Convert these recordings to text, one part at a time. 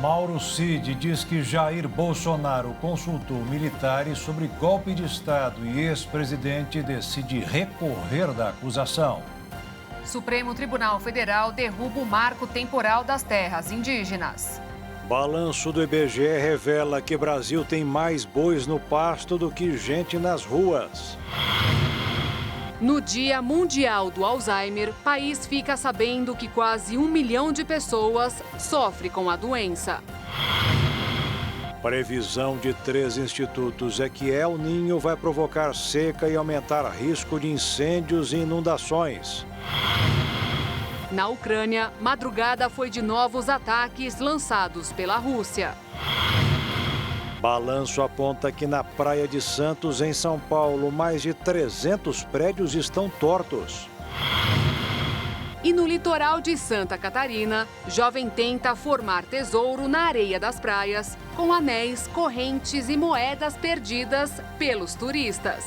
Mauro Cid diz que Jair Bolsonaro consultou militares sobre golpe de Estado e ex-presidente decide recorrer da acusação. Supremo Tribunal Federal derruba o marco temporal das terras indígenas. Balanço do IBGE revela que Brasil tem mais bois no pasto do que gente nas ruas. No Dia Mundial do Alzheimer, o país fica sabendo que quase 1 milhão de pessoas sofrem com a doença. Previsão de 3 institutos é que El Niño vai provocar seca e aumentar risco de incêndios e inundações. Na Ucrânia, madrugada foi de novos ataques lançados pela Rússia. Balanço aponta que na Praia de Santos, em São Paulo, mais de 300 prédios estão tortos. E no litoral de Santa Catarina, jovem tenta formar tesouro na areia das praias, com anéis, correntes e moedas perdidas pelos turistas.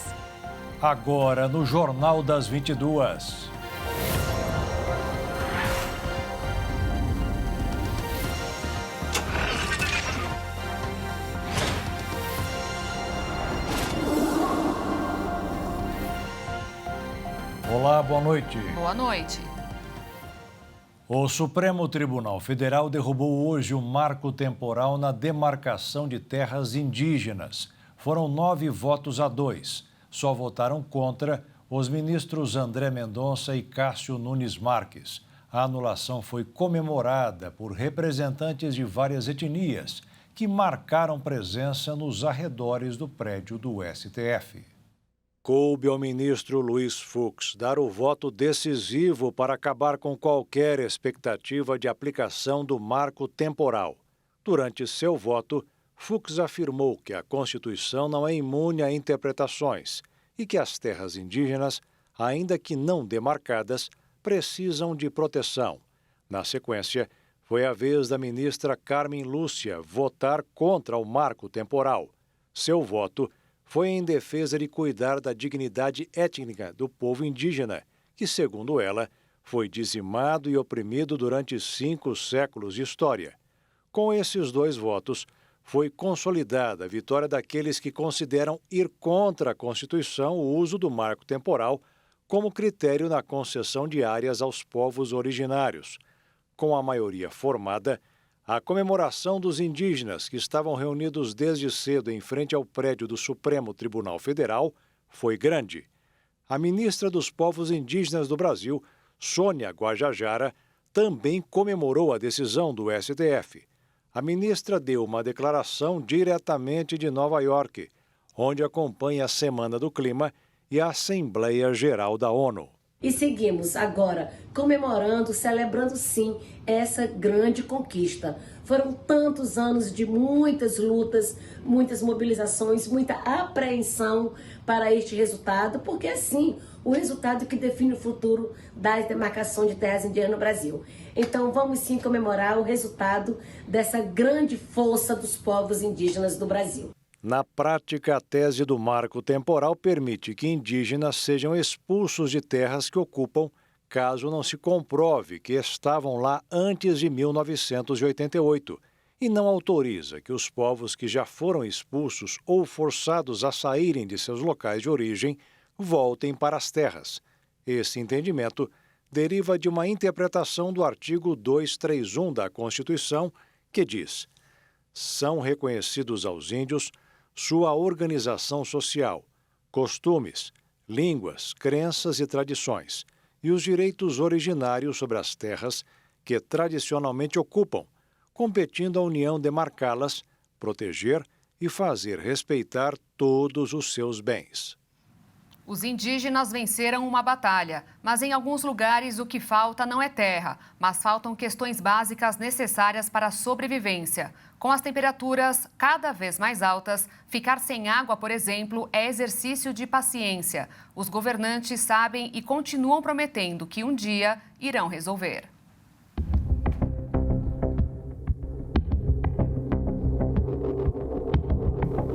Agora no Jornal das 22. Olá, boa noite. Boa noite. O Supremo Tribunal Federal derrubou hoje o marco temporal na demarcação de terras indígenas. Foram 9 votos a 2. Só votaram contra os ministros André Mendonça e Cássio Nunes Marques. A anulação foi comemorada por representantes de várias etnias que marcaram presença nos arredores do prédio do STF. Coube ao ministro Luiz Fux dar o voto decisivo para acabar com qualquer expectativa de aplicação do marco temporal. Durante seu voto, Fux afirmou que a Constituição não é imune a interpretações e que as terras indígenas, ainda que não demarcadas, precisam de proteção. Na sequência, foi a vez da ministra Carmen Lúcia votar contra o marco temporal. Seu voto foi em defesa de cuidar da dignidade étnica do povo indígena, que, segundo ela, foi dizimado e oprimido durante 5 séculos de história. Com esses 2 votos, foi consolidada a vitória daqueles que consideram ir contra a Constituição o uso do marco temporal como critério na concessão de áreas aos povos originários. Com a maioria formada, a comemoração dos indígenas que estavam reunidos desde cedo em frente ao prédio do Supremo Tribunal Federal foi grande. A ministra dos Povos Indígenas do Brasil, Sônia Guajajara, também comemorou a decisão do STF. A ministra deu uma declaração diretamente de Nova York, onde acompanha a Semana do Clima e a Assembleia Geral da ONU. E seguimos agora comemorando, celebrando sim essa grande conquista. Foram tantos anos de muitas lutas, muitas mobilizações, muita apreensão para este resultado, porque assim, o resultado que define o futuro da demarcação de terras indígenas no Brasil. Então vamos sim comemorar o resultado dessa grande força dos povos indígenas do Brasil. Na prática, a tese do marco temporal permite que indígenas sejam expulsos de terras que ocupam, caso não se comprove que estavam lá antes de 1988, e não autoriza que os povos que já foram expulsos ou forçados a saírem de seus locais de origem voltem para as terras. Esse entendimento deriva de uma interpretação do artigo 231 da Constituição, que diz: são reconhecidos aos índios sua organização social, costumes, línguas, crenças e tradições, e os direitos originários sobre as terras que tradicionalmente ocupam, competindo à União demarcá-las, proteger e fazer respeitar todos os seus bens. Os indígenas venceram uma batalha, mas em alguns lugares o que falta não é terra, mas faltam questões básicas necessárias para a sobrevivência. Com as temperaturas cada vez mais altas, ficar sem água, por exemplo, é exercício de paciência. Os governantes sabem e continuam prometendo que um dia irão resolver.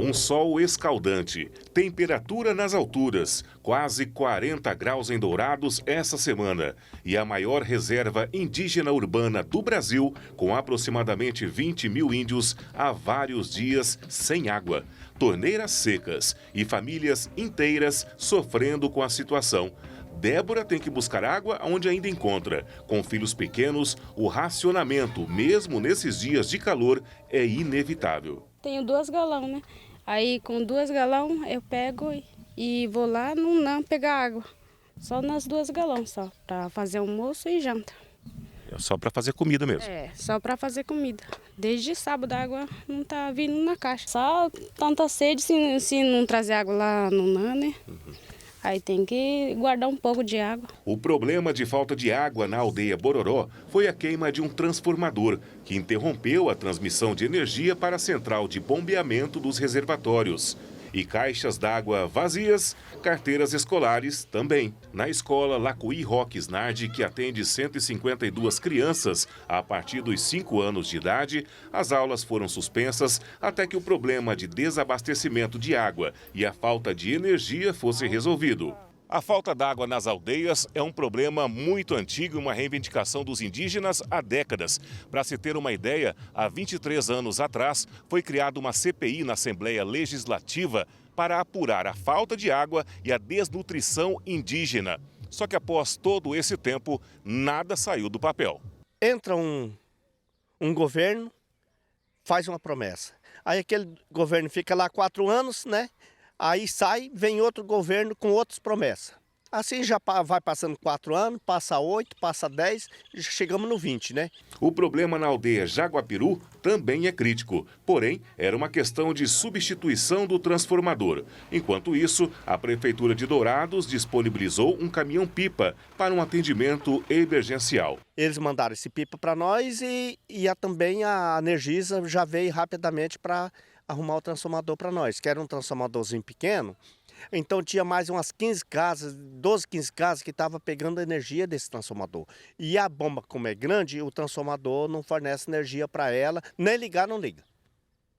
Um sol escaldante, temperatura nas alturas, quase 40 graus em Dourados essa semana. E a maior reserva indígena urbana do Brasil, com aproximadamente 20 mil índios há vários dias sem água. Torneiras secas e famílias inteiras sofrendo com a situação. Débora tem que buscar água onde ainda encontra. Com filhos pequenos, o racionamento, mesmo nesses dias de calor, é inevitável. Tenho 2 galões, né? Aí com 2 galões eu pego e vou lá não pegar água. Só nas 2 galões só, para fazer almoço e janta. É só para fazer comida mesmo? É, só para fazer comida. Desde sábado a água não tá vindo na caixa. Só tanta sede se não trazer água lá no NAN, né? Aí tem que guardar um pouco de água. O problema de falta de água na aldeia Bororó foi a queima de um transformador, que interrompeu a transmissão de energia para a central de bombeamento dos reservatórios. E caixas d'água vazias, carteiras escolares também. Na escola Lacuí Roques Nardi, que atende 152 crianças a partir dos 5 anos de idade, as aulas foram suspensas até que o problema de desabastecimento de água e a falta de energia fosse resolvido. A falta d'água nas aldeias é um problema muito antigo e uma reivindicação dos indígenas há décadas. Para se ter uma ideia, há 23 anos atrás foi criada uma CPI na Assembleia Legislativa para apurar a falta de água e a desnutrição indígena. Só que após todo esse tempo, nada saiu do papel. Entra um governo, faz uma promessa. Aí aquele governo fica lá 4 anos, né? Aí sai, vem outro governo com outras promessas. Assim já vai passando 4 anos, passa 8, passa 10, chegamos no 20, né? O problema na aldeia Jaguapiru também é crítico. Porém, era uma questão de substituição do transformador. Enquanto isso, a Prefeitura de Dourados disponibilizou um caminhão-pipa para um atendimento emergencial. Eles mandaram esse pipa para nós e também a Energisa já veio rapidamente para arrumar o transformador para nós, que era um transformadorzinho pequeno. Então tinha mais umas 15 casas, 12, 15 casas que estavam pegando a energia desse transformador. E a bomba, como é grande, o transformador não fornece energia para ela, nem ligar não liga.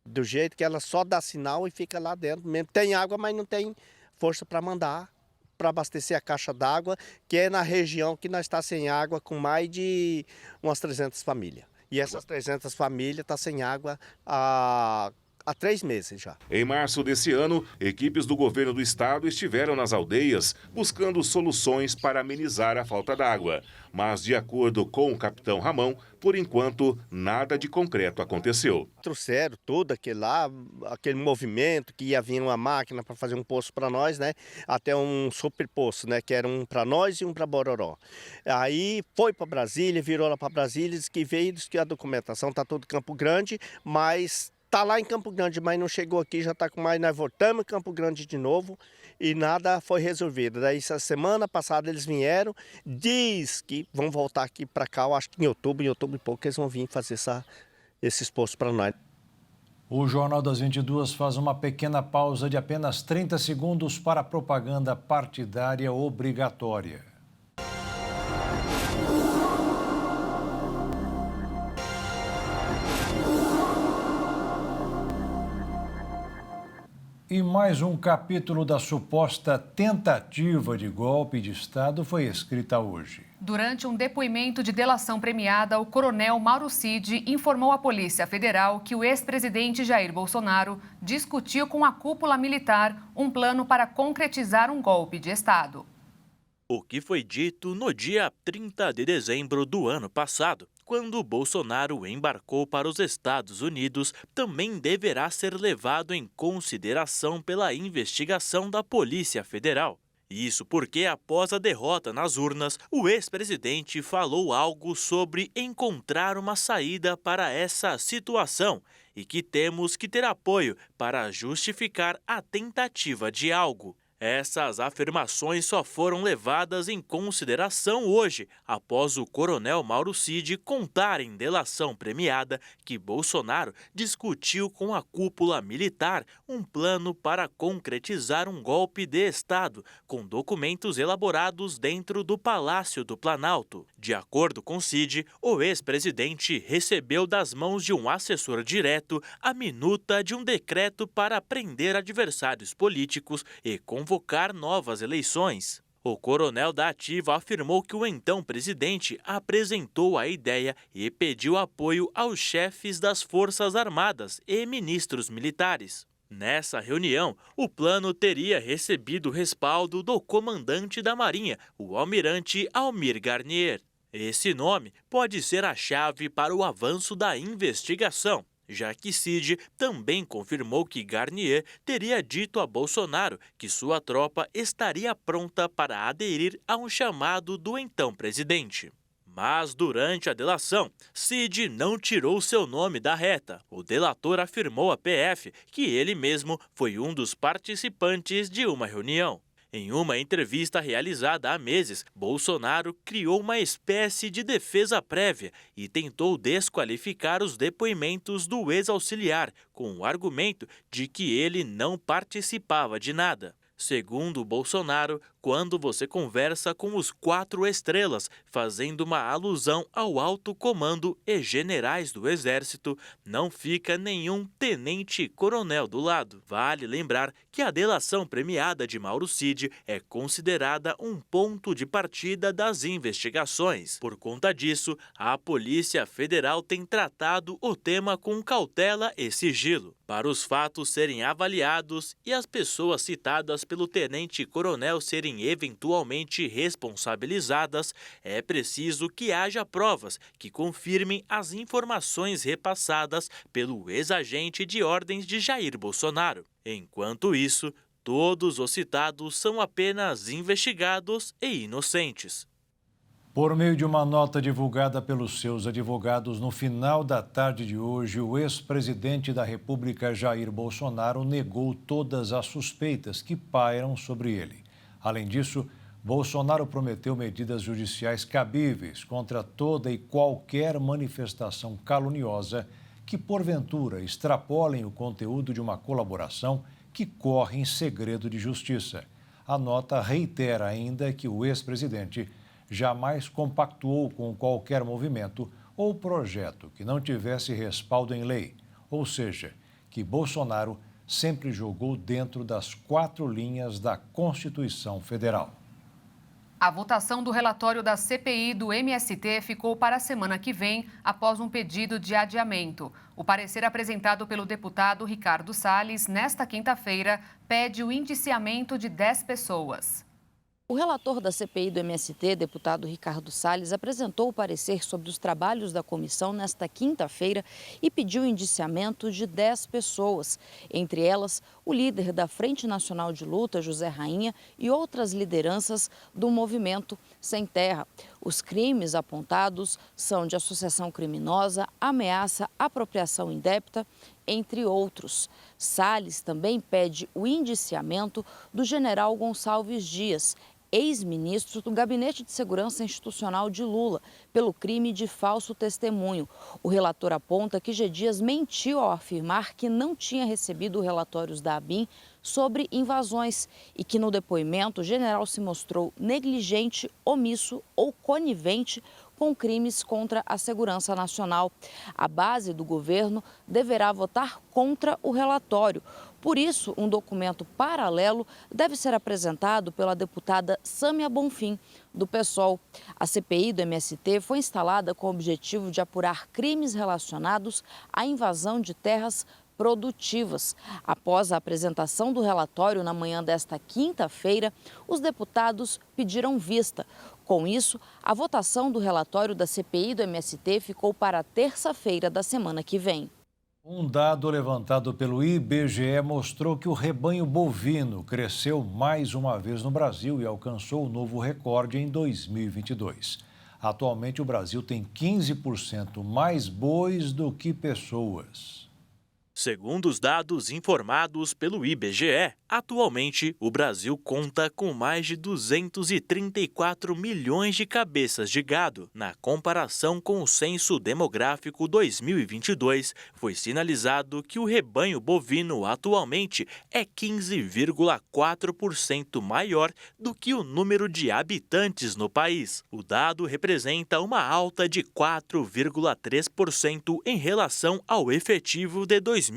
Do jeito que ela só dá sinal e fica lá dentro mesmo. Tem água, mas não tem força para mandar, para abastecer a caixa d'água, que é na região que nós está sem água com mais de umas 300 famílias. E essas 300 famílias estão sem água há 3 meses já. Em março desse ano, equipes do governo do estado estiveram nas aldeias buscando soluções para amenizar a falta d'água. Mas, de acordo com o capitão Ramão, por enquanto, nada de concreto aconteceu. Trouxeram tudo aquele movimento que ia vir uma máquina para fazer um poço para nós, né? Até um super poço, né? Que era um para nós e um para Bororó. Aí foi para Brasília, virou lá para Brasília, disse que veio, disse que a documentação está toda em Campo Grande, mas está lá em Campo Grande, mas não chegou aqui, já está com mais, nós voltamos em Campo Grande de novo e nada foi resolvido. Daí essa semana passada eles vieram, diz que vão voltar aqui para cá, eu acho que em outubro e pouco eles vão vir fazer esse esforço para nós. O Jornal das 22 faz uma pequena pausa de apenas 30 segundos para a propaganda partidária obrigatória. E mais um capítulo da suposta tentativa de golpe de Estado foi escrita hoje. Durante um depoimento de delação premiada, o coronel Mauro Cid informou à Polícia Federal que o ex-presidente Jair Bolsonaro discutiu com a cúpula militar um plano para concretizar um golpe de Estado. O que foi dito no dia 30 de dezembro do ano passado, quando Bolsonaro embarcou para os Estados Unidos, também deverá ser levado em consideração pela investigação da Polícia Federal. Isso porque, após a derrota nas urnas, o ex-presidente falou algo sobre encontrar uma saída para essa situação e que temos que ter apoio para justificar a tentativa de algo. Essas afirmações só foram levadas em consideração hoje, após o coronel Mauro Cid contar em delação premiada que Bolsonaro discutiu com a cúpula militar um plano para concretizar um golpe de Estado, com documentos elaborados dentro do Palácio do Planalto. De acordo com Cid, o ex-presidente recebeu das mãos de um assessor direto a minuta de um decreto para prender adversários políticos e convocar novas eleições. O coronel da Ativa afirmou que o então presidente apresentou a ideia e pediu apoio aos chefes das Forças Armadas e ministros militares. Nessa reunião, o plano teria recebido o respaldo do comandante da Marinha, o almirante Almir Garnier. Esse nome pode ser a chave para o avanço da investigação, já que Cid também confirmou que Garnier teria dito a Bolsonaro que sua tropa estaria pronta para aderir a um chamado do então presidente. Mas durante a delação, Cid não tirou seu nome da reta. O delator afirmou à PF que ele mesmo foi um dos participantes de uma reunião. Em uma entrevista realizada há meses, Bolsonaro criou uma espécie de defesa prévia e tentou desqualificar os depoimentos do ex-auxiliar, com o argumento de que ele não participava de nada. Segundo Bolsonaro, quando você conversa com os 4 estrelas, fazendo uma alusão ao alto comando e generais do Exército, não fica nenhum tenente-coronel do lado. Vale lembrar que a delação premiada de Mauro Cid é considerada um ponto de partida das investigações. Por conta disso, a Polícia Federal tem tratado o tema com cautela e sigilo, para os fatos serem avaliados e as pessoas citadas pelo tenente-coronel serem eventualmente responsabilizadas, é preciso que haja provas que confirmem as informações repassadas pelo ex-agente de ordens de Jair Bolsonaro. Enquanto isso, todos os citados são apenas investigados e inocentes. Por meio de uma nota divulgada pelos seus advogados no final da tarde de hoje, o ex-presidente da República, Jair Bolsonaro, negou todas as suspeitas que pairam sobre ele. Além disso, Bolsonaro prometeu medidas judiciais cabíveis contra toda e qualquer manifestação caluniosa que, porventura, extrapolem o conteúdo de uma colaboração que corre em segredo de justiça. A nota reitera ainda que o ex-presidente jamais compactuou com qualquer movimento ou projeto que não tivesse respaldo em lei, ou seja, que Bolsonaro sempre jogou dentro das 4 linhas da Constituição Federal. A votação do relatório da CPI do MST ficou para a semana que vem, após um pedido de adiamento. O parecer apresentado pelo deputado Ricardo Salles, nesta quinta-feira, pede o indiciamento de 10 pessoas. O relator da CPI do MST, deputado Ricardo Salles, apresentou o parecer sobre os trabalhos da comissão nesta quinta-feira e pediu o indiciamento de 10 pessoas, entre elas o líder da Frente Nacional de Luta, José Rainha, e outras lideranças do movimento Sem Terra. Os crimes apontados são de associação criminosa, ameaça, apropriação indébita, entre outros. Salles também pede o indiciamento do general Gonçalves Dias, ex-ministro do Gabinete de Segurança Institucional de Lula, pelo crime de falso testemunho. O relator aponta que G. Dias mentiu ao afirmar que não tinha recebido relatórios da ABIN sobre invasões e que no depoimento o general se mostrou negligente, omisso ou conivente com crimes contra a segurança nacional. A base do governo deverá votar contra o relatório. Por isso, um documento paralelo deve ser apresentado pela deputada Sâmia Bonfim, do PSOL. A CPI do MST foi instalada com o objetivo de apurar crimes relacionados à invasão de terras produtivas. Após a apresentação do relatório na manhã desta quinta-feira, os deputados pediram vista. Com isso, a votação do relatório da CPI do MST ficou para a terça-feira da semana que vem. Um dado levantado pelo IBGE mostrou que o rebanho bovino cresceu mais uma vez no Brasil e alcançou o novo recorde em 2022. Atualmente, o Brasil tem 15% mais bois do que pessoas. Segundo os dados informados pelo IBGE, atualmente o Brasil conta com mais de 234 milhões de cabeças de gado. Na comparação com o Censo Demográfico 2022, foi sinalizado que o rebanho bovino atualmente é 15,4% maior do que o número de habitantes no país. O dado representa uma alta de 4,3% em relação ao efetivo de 2021.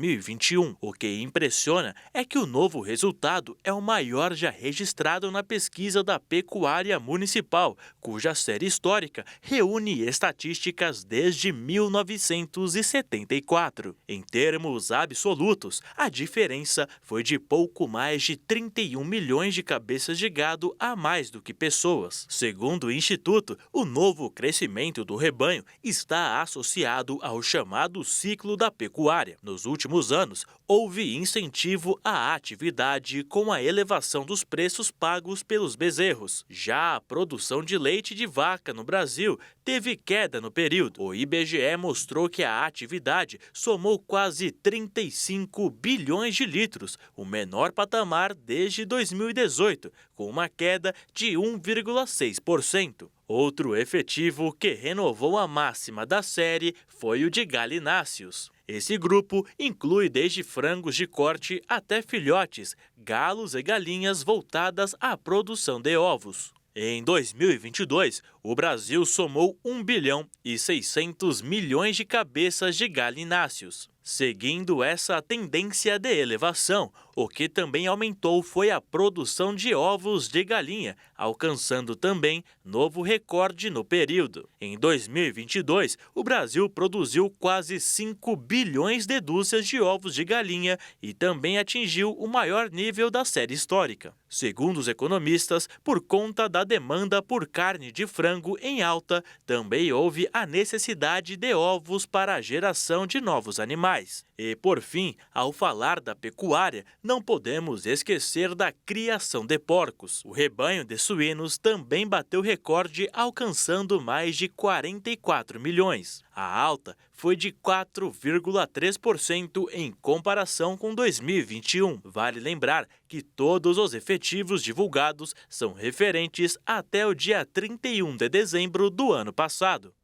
O que impressiona é que o novo resultado é o maior já registrado na pesquisa da Pecuária Municipal, cuja série histórica reúne estatísticas desde 1974. Em termos absolutos, a diferença foi de pouco mais de 31 milhões de cabeças de gado a mais do que pessoas. Segundo o Instituto, o novo crescimento do rebanho está associado ao chamado ciclo da pecuária. Nos últimos anos, houve incentivo à atividade com a elevação dos preços pagos pelos bezerros. Já a produção de leite de vaca no Brasil teve queda no período. O IBGE mostrou que a atividade somou quase 35 bilhões de litros, o menor patamar desde 2018, com uma queda de 1,6%. Outro efetivo que renovou a máxima da série foi o de galináceos. Esse grupo inclui desde frangos de corte até filhotes, galos e galinhas voltadas à produção de ovos. Em 2022, o Brasil somou 1 bilhão e 600 milhões de cabeças de galináceos. Seguindo essa tendência de elevação, o que também aumentou foi a produção de ovos de galinha, alcançando também novo recorde no período. Em 2022, o Brasil produziu quase 5 bilhões de dúzias de ovos de galinha e também atingiu o maior nível da série histórica. Segundo os economistas, por conta da demanda por carne de frango em alta, também houve a necessidade de ovos para a geração de novos animais. E, por fim, ao falar da pecuária, não podemos esquecer da criação de porcos. O rebanho de suínos também bateu recorde, alcançando mais de 44 milhões. A alta foi de 4,3% em comparação com 2021. Vale lembrar que todos os efetivos divulgados são referentes até o dia 31 de dezembro do ano passado.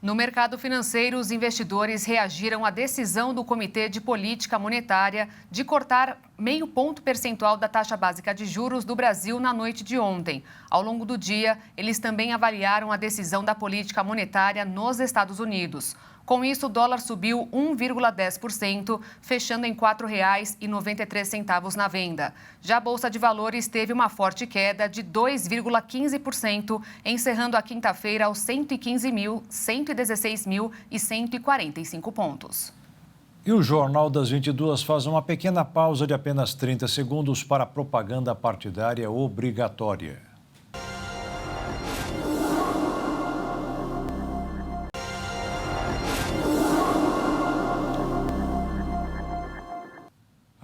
No mercado financeiro, os investidores reagiram à decisão do Comitê de Política Monetária de cortar 0,5 ponto percentual da taxa básica de juros do Brasil na noite de ontem. Ao longo do dia, eles também avaliaram a decisão da política monetária nos Estados Unidos. Com isso, o dólar subiu 1,10%, fechando em R$ 4,93 na venda. Já a Bolsa de Valores teve uma forte queda de 2,15%, encerrando a quinta-feira aos 115.116.145 pontos. E o Jornal das 22 faz uma pequena pausa de apenas 30 segundos para a propaganda partidária obrigatória.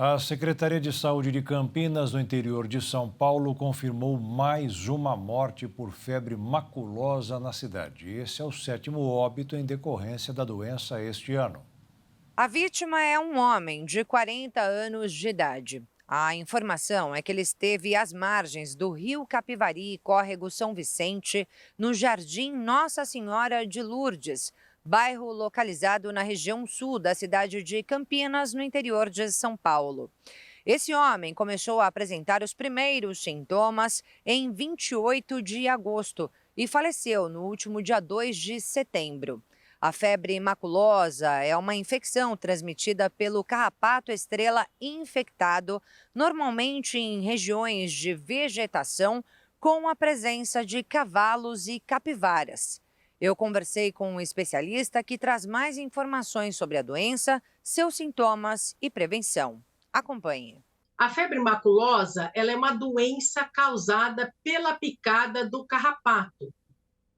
A Secretaria de Saúde de Campinas, no interior de São Paulo, confirmou mais uma morte por febre maculosa na cidade. Esse é o 7º óbito em decorrência da doença este ano. A vítima é um homem de 40 anos de idade. A informação é que ele esteve às margens do Rio Capivari, córrego São Vicente, no Jardim Nossa Senhora de Lourdes, bairro localizado na região sul da cidade de Campinas, no interior de São Paulo. Esse homem começou a apresentar os primeiros sintomas em 28 de agosto e faleceu no último dia 2 de setembro. A febre maculosa é uma infecção transmitida pelo carrapato estrela infectado, normalmente em regiões de vegetação com a presença de cavalos e capivaras. Eu conversei com um especialista que traz mais informações sobre a doença, seus sintomas e prevenção. Acompanhe. A febre maculosa ela é uma doença causada pela picada do carrapato.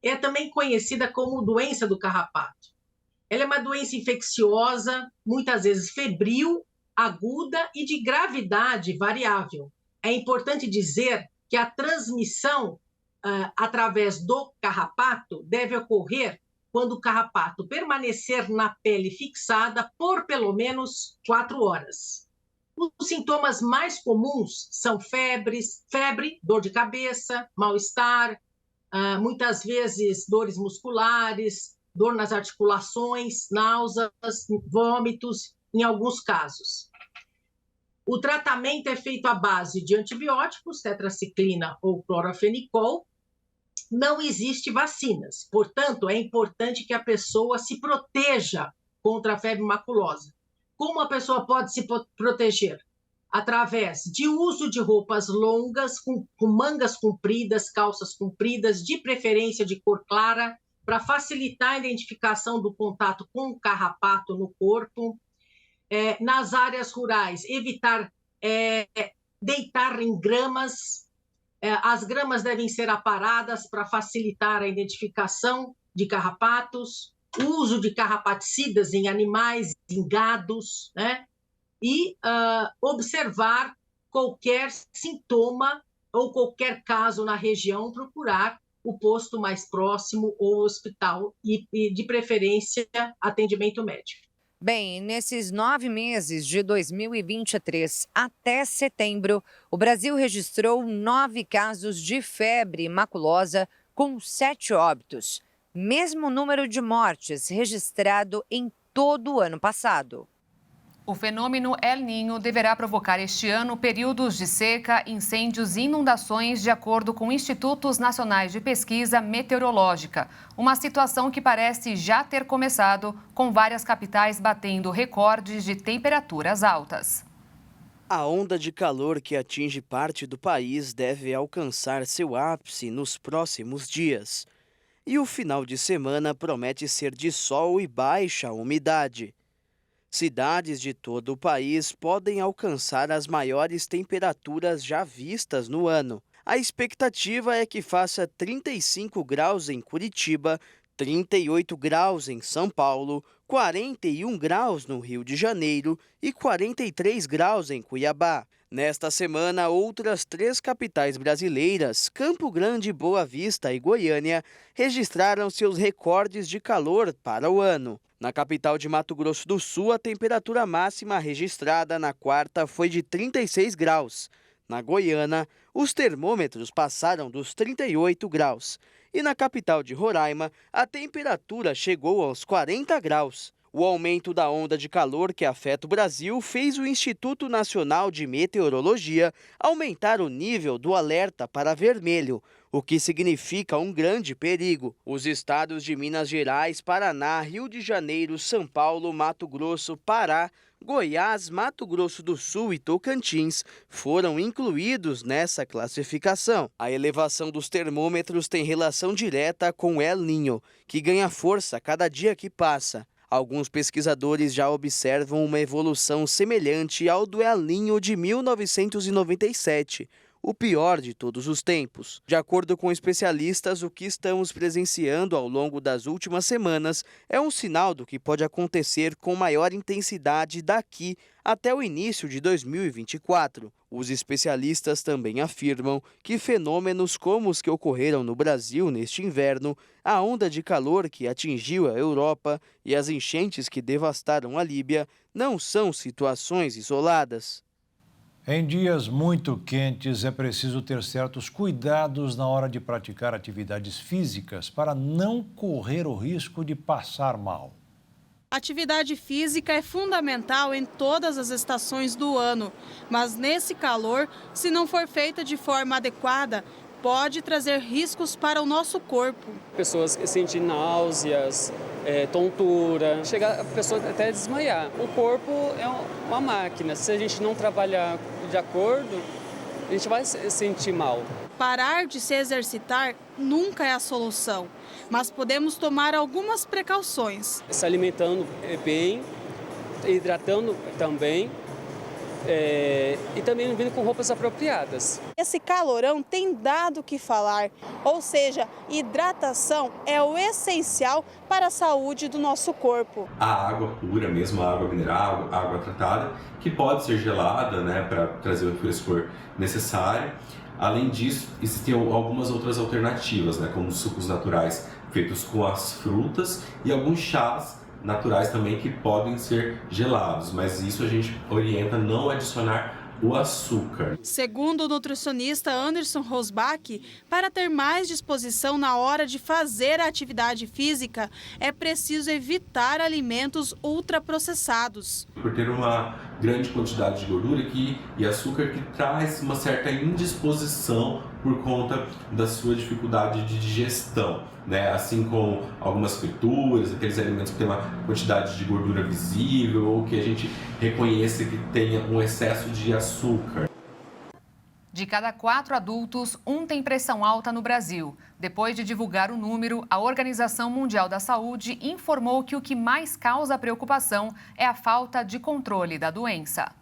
É também conhecida como doença do carrapato. Ela é uma doença infecciosa, muitas vezes febril, aguda e de gravidade variável. É importante dizer que a transmissão através do carrapato deve ocorrer quando o carrapato permanecer na pele fixada por pelo menos 4 horas. Os sintomas mais comuns são febre, dor de cabeça, mal-estar, muitas vezes dores musculares, dor nas articulações, náuseas, vômitos, em alguns casos. O tratamento é feito à base de antibióticos, tetraciclina ou clorofenicol. Não existe vacinas, portanto, é importante que a pessoa se proteja contra a febre maculosa. Como a pessoa pode se proteger? Através de uso de roupas longas, com mangas compridas, calças compridas, de preferência de cor clara, para facilitar a identificação do contato com o carrapato no corpo. Nas áreas rurais, evitar deitar em gramas. As gramas devem ser aparadas para facilitar a identificação de carrapatos, uso de carrapaticidas em animais, em gados, né? E observar qualquer sintoma ou qualquer caso na região, procurar o posto mais próximo ou hospital e de preferência, atendimento médico. Bem, nesses 9 meses de 2023 até setembro, o Brasil registrou 9 casos de febre maculosa com 7 óbitos. Mesmo número de mortes registrado em todo o ano passado. O fenômeno El Niño deverá provocar este ano períodos de seca, incêndios e inundações, de acordo com Institutos Nacionais de Pesquisa Meteorológica. Uma situação que parece já ter começado, com várias capitais batendo recordes de temperaturas altas. A onda de calor que atinge parte do país deve alcançar seu ápice nos próximos dias. E o final de semana promete ser de sol e baixa umidade. Cidades de todo o país podem alcançar as maiores temperaturas já vistas no ano. A expectativa é que faça 35 graus em Curitiba, 38 graus em São Paulo, 41 graus no Rio de Janeiro e 43 graus em Cuiabá. Nesta semana, outras 3 capitais brasileiras, Campo Grande, Boa Vista e Goiânia, registraram seus recordes de calor para o ano. Na capital de Mato Grosso do Sul, a temperatura máxima registrada na quarta foi de 36 graus. Na Goiânia, os termômetros passaram dos 38 graus. E na capital de Roraima, a temperatura chegou aos 40 graus. O aumento da onda de calor que afeta o Brasil fez o Instituto Nacional de Meteorologia aumentar o nível do alerta para vermelho, o que significa um grande perigo. Os estados de Minas Gerais, Paraná, Rio de Janeiro, São Paulo, Mato Grosso, Pará, Goiás, Mato Grosso do Sul e Tocantins foram incluídos nessa classificação. A elevação dos termômetros tem relação direta com o El Niño, que ganha força a cada dia que passa. Alguns pesquisadores já observam uma evolução semelhante ao do El Niño de 1997, o pior de todos os tempos. De acordo com especialistas, o que estamos presenciando ao longo das últimas semanas é um sinal do que pode acontecer com maior intensidade daqui até o início de 2024. Os especialistas também afirmam que fenômenos como os que ocorreram no Brasil neste inverno, a onda de calor que atingiu a Europa e as enchentes que devastaram a Líbia, não são situações isoladas. Em dias muito quentes, é preciso ter certos cuidados na hora de praticar atividades físicas para não correr o risco de passar mal. Atividade física é fundamental em todas as estações do ano, mas nesse calor, se não for feita de forma adequada, pode trazer riscos para o nosso corpo. Pessoas que sentem náuseas, tontura, chega a pessoa até desmaiar. O corpo é uma máquina, se a gente não trabalhar de acordo, a gente vai se sentir mal. Parar de se exercitar nunca é a solução, mas podemos tomar algumas precauções. Se alimentando bem, hidratando também. E também vindo com roupas apropriadas. Esse calorão tem dado o que falar, ou seja, hidratação é o essencial para a saúde do nosso corpo. A água pura mesmo, a água mineral, a água tratada, que pode ser gelada, né, para trazer o frescor necessário. Além disso, existem algumas outras alternativas, né, como sucos naturais feitos com as frutas e alguns chás naturais também que podem ser gelados, mas isso a gente orienta não adicionar o açúcar. Segundo o nutricionista Anderson Rosbach, para ter mais disposição na hora de fazer a atividade física, é preciso evitar alimentos ultraprocessados. Por ter uma grande quantidade de gordura e açúcar que traz uma certa indisposição por conta da sua dificuldade de digestão, né? Assim como algumas frituras, aqueles alimentos que têm uma quantidade de gordura visível ou que a gente reconheça que tenha um excesso de açúcar. De cada 4 adultos, 1 tem pressão alta no Brasil. Depois de divulgar o número, a Organização Mundial da Saúde informou que o que mais causa preocupação é a falta de controle da doença.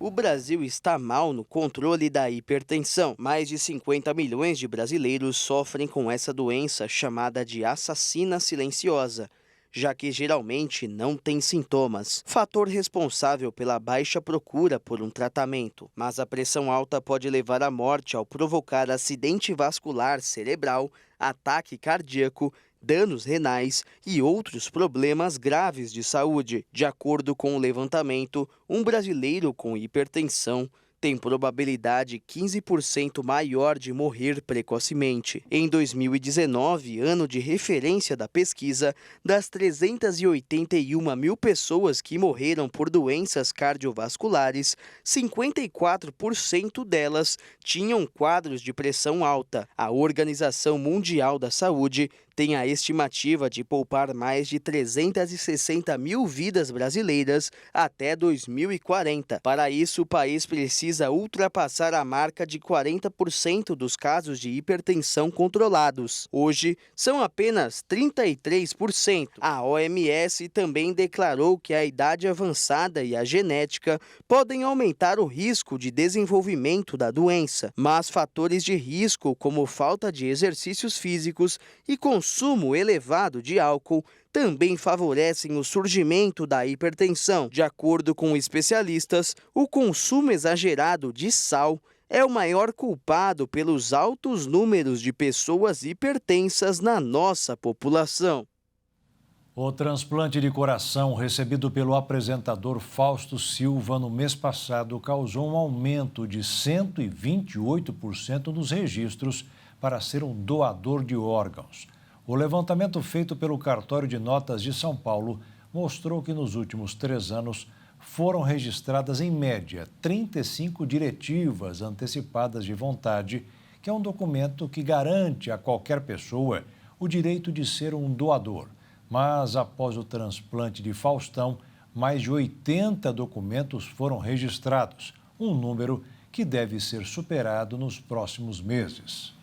O Brasil está mal no controle da hipertensão. Mais de 50 milhões de brasileiros sofrem com essa doença chamada de assassina silenciosa, já que geralmente não tem sintomas. Fator responsável pela baixa procura por um tratamento. Mas a pressão alta pode levar à morte ao provocar acidente vascular cerebral, ataque cardíaco, danos renais e outros problemas graves de saúde. De acordo com o levantamento, um brasileiro com hipertensão tem probabilidade 15% maior de morrer precocemente. Em 2019, ano de referência da pesquisa, das 381 mil pessoas que morreram por doenças cardiovasculares, 54% delas tinham quadros de pressão alta. A Organização Mundial da Saúde tem a estimativa de poupar mais de 360 mil vidas brasileiras até 2040. Para isso, o país precisa ultrapassar a marca de 40% dos casos de hipertensão controlados. Hoje, são apenas 33%. A OMS também declarou que a idade avançada e a genética podem aumentar o risco de desenvolvimento da doença, mas fatores de risco como falta de exercícios físicos e consumo elevado de álcool também favorecem o surgimento da hipertensão. De acordo com especialistas, o consumo exagerado de sal é o maior culpado pelos altos números de pessoas hipertensas na nossa população. O transplante de coração recebido pelo apresentador Fausto Silva no mês passado causou um aumento de 128% nos registros para ser um doador de órgãos. O levantamento feito pelo Cartório de Notas de São Paulo mostrou que nos últimos 3 anos foram registradas, em média, 35 diretivas antecipadas de vontade, que é um documento que garante a qualquer pessoa o direito de ser um doador. Mas, após o transplante de Faustão, mais de 80 documentos foram registrados, um número que deve ser superado nos próximos meses.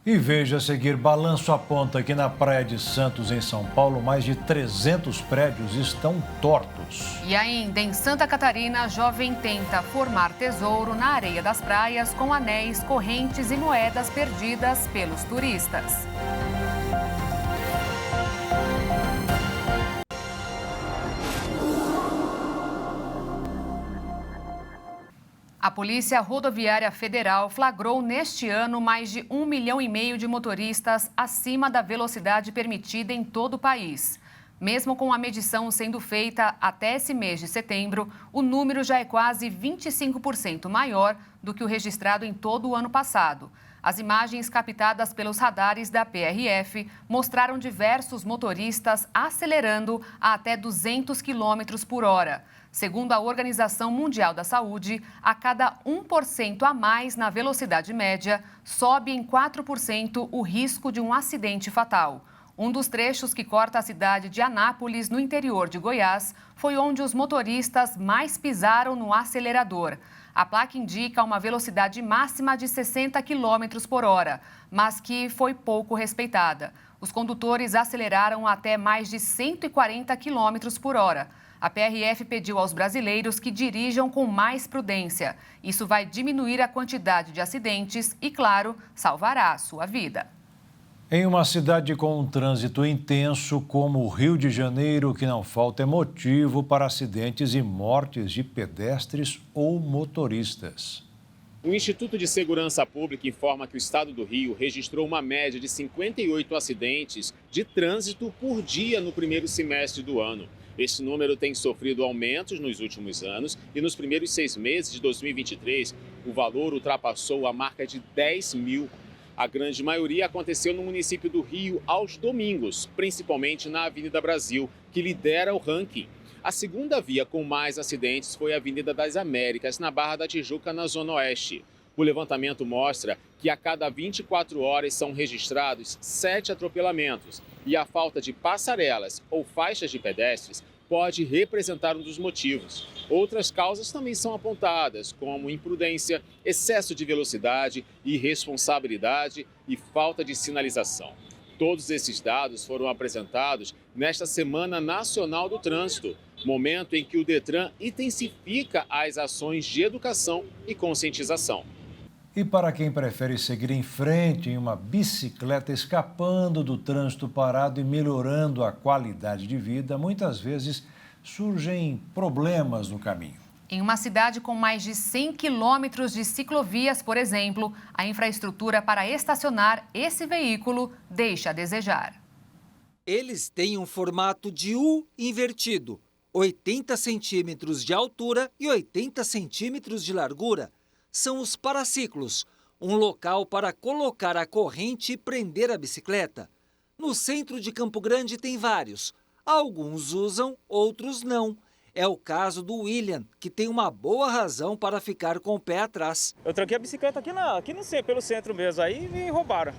E veja a seguir, balanço aponta que na Praia de Santos, em São Paulo, mais de 300 prédios estão tortos. E ainda em Santa Catarina, jovem tenta formar tesouro na areia das praias com anéis, correntes e moedas perdidas pelos turistas. A Polícia Rodoviária Federal flagrou neste ano mais de 1,5 milhão de motoristas acima da velocidade permitida em todo o país. Mesmo com a medição sendo feita até esse mês de setembro, o número já é quase 25% maior do que o registrado em todo o ano passado. As imagens captadas pelos radares da PRF mostraram diversos motoristas acelerando a até 200 km por hora. Segundo a Organização Mundial da Saúde, a cada 1% a mais na velocidade média, sobe em 4% o risco de um acidente fatal. Um dos trechos que corta a cidade de Anápolis, no interior de Goiás, foi onde os motoristas mais pisaram no acelerador. A placa indica uma velocidade máxima de 60 km por hora, mas que foi pouco respeitada. Os condutores aceleraram até mais de 140 km por hora. A PRF pediu aos brasileiros que dirijam com mais prudência. Isso vai diminuir a quantidade de acidentes e, claro, salvará a sua vida. Em uma cidade com um trânsito intenso como o Rio de Janeiro, o que não falta é motivo para acidentes e mortes de pedestres ou motoristas. O Instituto de Segurança Pública informa que o estado do Rio registrou uma média de 58 acidentes de trânsito por dia no primeiro semestre do ano. Esse número tem sofrido aumentos nos últimos anos e nos primeiros 6 meses de 2023, o valor ultrapassou a marca de 10 mil. A grande maioria aconteceu no município do Rio aos domingos, principalmente na Avenida Brasil, que lidera o ranking. A segunda via com mais acidentes foi a Avenida das Américas, na Barra da Tijuca, na Zona Oeste. O levantamento mostra que a cada 24 horas são registrados 7 atropelamentos e a falta de passarelas ou faixas de pedestres pode representar um dos motivos. Outras causas também são apontadas, como imprudência, excesso de velocidade, irresponsabilidade e falta de sinalização. Todos esses dados foram apresentados nesta Semana Nacional do Trânsito, momento em que o Detran intensifica as ações de educação e conscientização. E para quem prefere seguir em frente em uma bicicleta, escapando do trânsito parado e melhorando a qualidade de vida, muitas vezes surgem problemas no caminho. Em uma cidade com mais de 100 quilômetros de ciclovias, por exemplo, a infraestrutura para estacionar esse veículo deixa a desejar. Eles têm um formato de U invertido, 80 centímetros de altura e 80 centímetros de largura. São os paraciclos, um local para colocar a corrente e prender a bicicleta. No centro de Campo Grande tem vários. Alguns usam, outros não. É o caso do William, que tem uma boa razão para ficar com o pé atrás. Eu tranquei a bicicleta aqui no centro, pelo centro mesmo, aí me roubaram.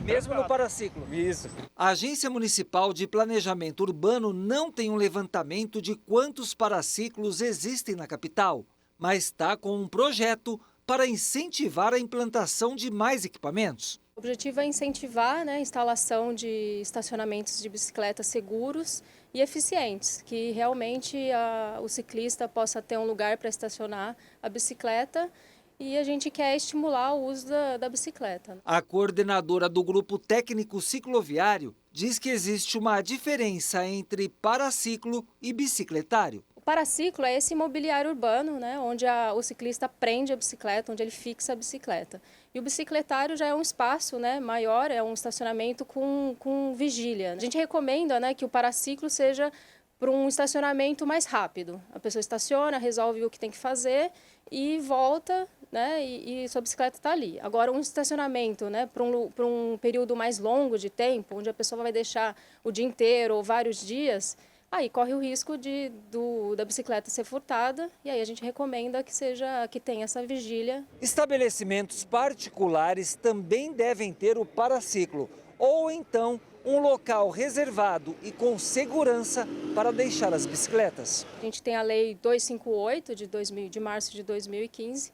Mesmo no paraciclo? Isso. A Agência Municipal de Planejamento Urbano não tem um levantamento de quantos paraciclos existem na capital, mas está com um projeto para incentivar a implantação de mais equipamentos. O objetivo é incentivar a instalação de estacionamentos de bicicletas seguros e eficientes, que realmente o ciclista possa ter um lugar para estacionar a bicicleta, e a gente quer estimular o uso da bicicleta. A coordenadora do Grupo Técnico Cicloviário diz que existe uma diferença entre paraciclo e bicicletário. O paraciclo é esse mobiliário urbano, onde o ciclista prende a bicicleta, onde ele fixa a bicicleta. E o bicicletário já é um espaço maior, é um estacionamento com vigília. A gente recomenda que o paraciclo seja para um estacionamento mais rápido. A pessoa estaciona, resolve o que tem que fazer e volta, e sua bicicleta está ali. Agora, um estacionamento para um período mais longo de tempo, onde a pessoa vai deixar o dia inteiro ou vários dias, aí corre o risco da bicicleta ser furtada, e aí a gente recomenda que tenha essa vigília. Estabelecimentos particulares também devem ter o paraciclo, ou então um local reservado e com segurança para deixar as bicicletas. A gente tem a Lei 258 de março de 2015,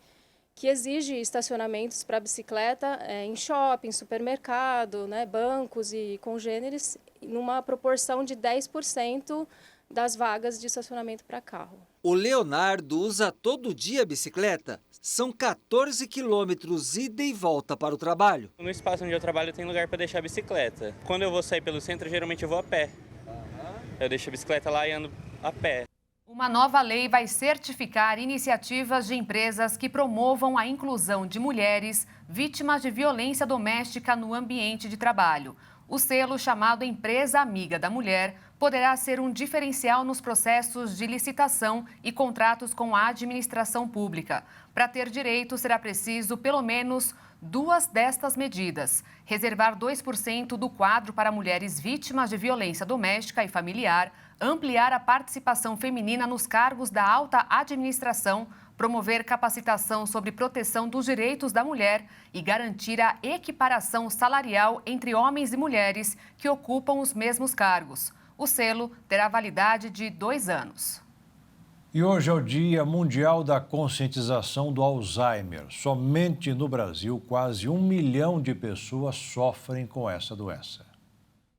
que exige estacionamentos para bicicleta em shopping, supermercado, bancos e congêneres, numa proporção de 10% das vagas de estacionamento para carro. O Leonardo usa todo dia a bicicleta. São 14 quilômetros ida e volta para o trabalho. No espaço onde eu trabalho tem lugar para deixar a bicicleta. Quando eu vou sair pelo centro, geralmente eu vou a pé. Eu deixo a bicicleta lá e ando a pé. Uma nova lei vai certificar iniciativas de empresas que promovam a inclusão de mulheres vítimas de violência doméstica no ambiente de trabalho. O selo, chamado Empresa Amiga da Mulher, poderá ser um diferencial nos processos de licitação e contratos com a administração pública. Para ter direito, será preciso pelo menos 2 destas medidas: reservar 2% do quadro para mulheres vítimas de violência doméstica e familiar, ampliar a participação feminina nos cargos da alta administração, promover capacitação sobre proteção dos direitos da mulher e garantir a equiparação salarial entre homens e mulheres que ocupam os mesmos cargos. O selo terá validade de 2 anos. E hoje é o Dia Mundial da Conscientização do Alzheimer. Somente no Brasil, quase 1 milhão de pessoas sofrem com essa doença.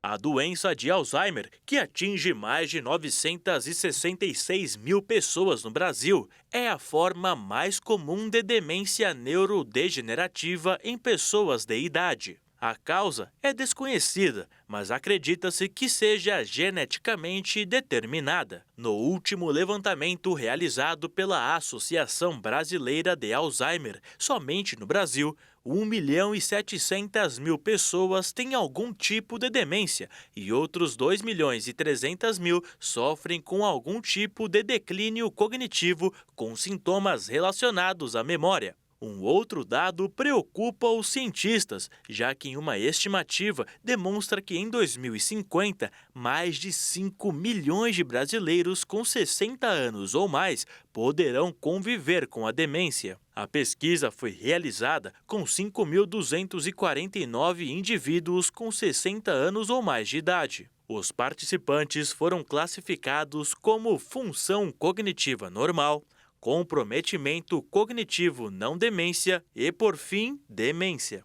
A doença de Alzheimer, que atinge mais de 966 mil pessoas no Brasil, é a forma mais comum de demência neurodegenerativa em pessoas de idade. A causa é desconhecida, mas acredita-se que seja geneticamente determinada. No último levantamento realizado pela Associação Brasileira de Alzheimer, somente no Brasil, 1.700.000 pessoas têm algum tipo de demência e outros 2.300.000 sofrem com algum tipo de declínio cognitivo com sintomas relacionados à memória. Um outro dado preocupa os cientistas, já que em uma estimativa demonstra que em 2050, mais de 5 milhões de brasileiros com 60 anos ou mais poderão conviver com a demência. A pesquisa foi realizada com 5.249 indivíduos com 60 anos ou mais de idade. Os participantes foram classificados como função cognitiva normal, comprometimento cognitivo não demência e, por fim, demência.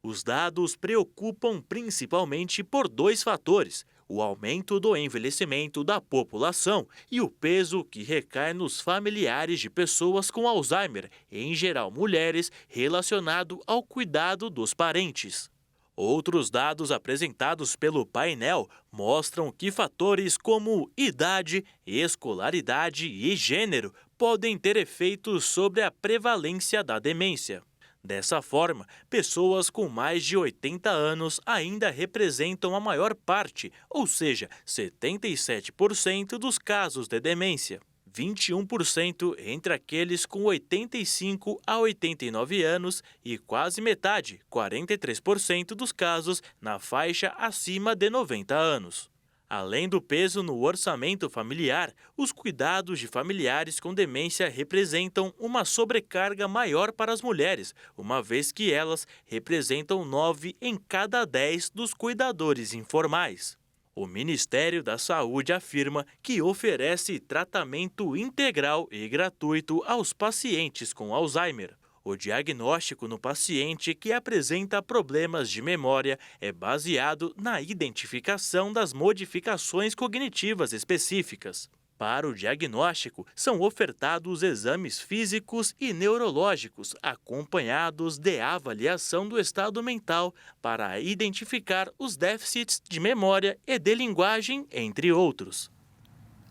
Os dados preocupam principalmente por 2 fatores: o aumento do envelhecimento da população e o peso que recai nos familiares de pessoas com Alzheimer, em geral mulheres, relacionado ao cuidado dos parentes. Outros dados apresentados pelo painel mostram que fatores como idade, escolaridade e gênero podem ter efeitos sobre a prevalência da demência. Dessa forma, pessoas com mais de 80 anos ainda representam a maior parte, ou seja, 77% dos casos de demência. 21% entre aqueles com 85 a 89 anos e quase metade, 43% dos casos, na faixa acima de 90 anos. Além do peso no orçamento familiar, os cuidados de familiares com demência representam uma sobrecarga maior para as mulheres, uma vez que elas representam 9 em cada 10 dos cuidadores informais. O Ministério da Saúde afirma que oferece tratamento integral e gratuito aos pacientes com Alzheimer. O diagnóstico no paciente que apresenta problemas de memória é baseado na identificação das modificações cognitivas específicas. Para o diagnóstico, são ofertados exames físicos e neurológicos, acompanhados de avaliação do estado mental para identificar os déficits de memória e de linguagem, entre outros.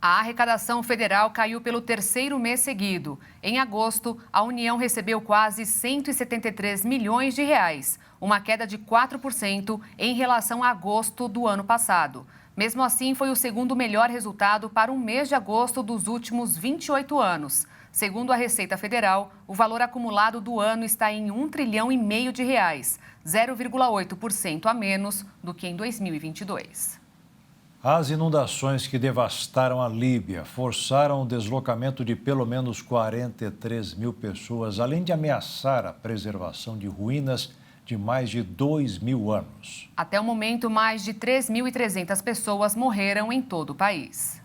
A arrecadação federal caiu pelo 3º mês seguido. Em agosto, a União recebeu quase 173 milhões de reais, uma queda de 4% em relação a agosto do ano passado. Mesmo assim, foi o segundo melhor resultado para um mês de agosto dos últimos 28 anos. Segundo a Receita Federal, o valor acumulado do ano está em R$1,5 trilhão de reais, 0,8% a menos do que em 2022. As inundações que devastaram a Líbia forçaram o deslocamento de pelo menos 43 mil pessoas, além de ameaçar a preservação de ruínas de mais de 2.000 anos. Até o momento, mais de 3.300 pessoas morreram em todo o país.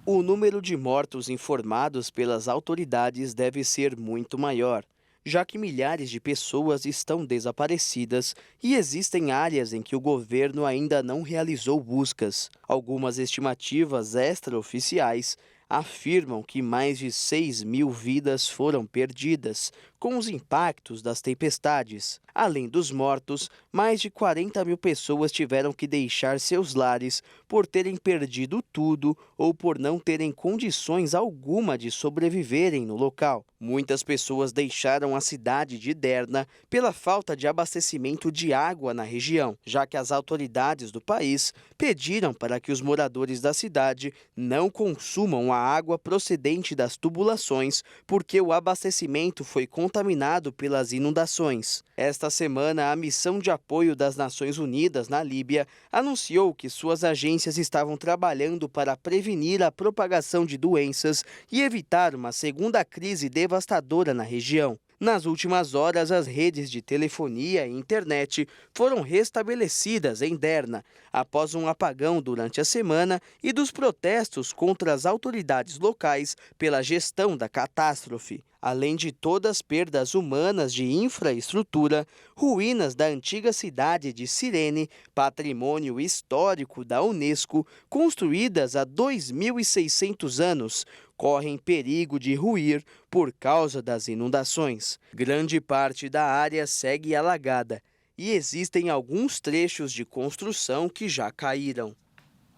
O número de mortos informados pelas autoridades deve ser muito maior, já que milhares de pessoas estão desaparecidas e existem áreas em que o governo ainda não realizou buscas. Algumas estimativas extraoficiais afirmam que mais de 6.000 vidas foram perdidas com os impactos das tempestades. Além dos mortos, mais de 40 mil pessoas tiveram que deixar seus lares por terem perdido tudo ou por não terem condições alguma de sobreviverem no local. Muitas pessoas deixaram a cidade de Derna pela falta de abastecimento de água na região, já que as autoridades do país pediram para que os moradores da cidade não consumam a água procedente das tubulações, porque o abastecimento foi contaminado pelas inundações. Esta semana, a Missão de Apoio das Nações Unidas na Líbia anunciou que suas agências estavam trabalhando para prevenir a propagação de doenças e evitar uma segunda crise devastadora na região. Nas últimas horas, as redes de telefonia e internet foram restabelecidas em Derna, após um apagão durante a semana e dos protestos contra as autoridades locais pela gestão da catástrofe. Além de todas as perdas humanas de infraestrutura, ruínas da antiga cidade de Cirene, patrimônio histórico da Unesco, construídas há 2.600 anos, correm perigo de ruir por causa das inundações. Grande parte da área segue alagada e existem alguns trechos de construção que já caíram.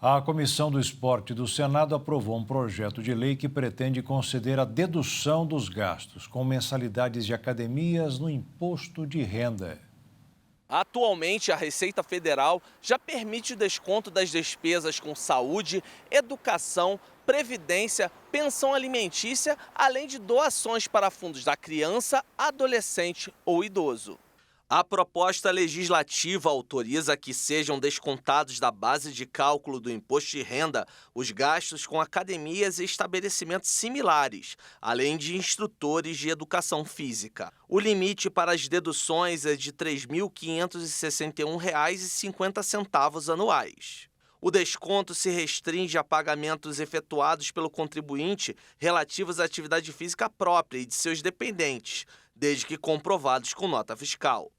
A Comissão do Esporte do Senado aprovou um projeto de lei que pretende conceder a dedução dos gastos com mensalidades de academias no imposto de renda. Atualmente, a Receita Federal já permite o desconto das despesas com saúde, educação, previdência, pensão alimentícia, além de doações para fundos da criança, adolescente ou idoso. A proposta legislativa autoriza que sejam descontados da base de cálculo do imposto de renda os gastos com academias e estabelecimentos similares, além de instrutores de educação física. O limite para as deduções é de R$ 3.561,50 anuais. O desconto se restringe a pagamentos efetuados pelo contribuinte relativos à atividade física própria e de seus dependentes, desde que comprovados com nota fiscal.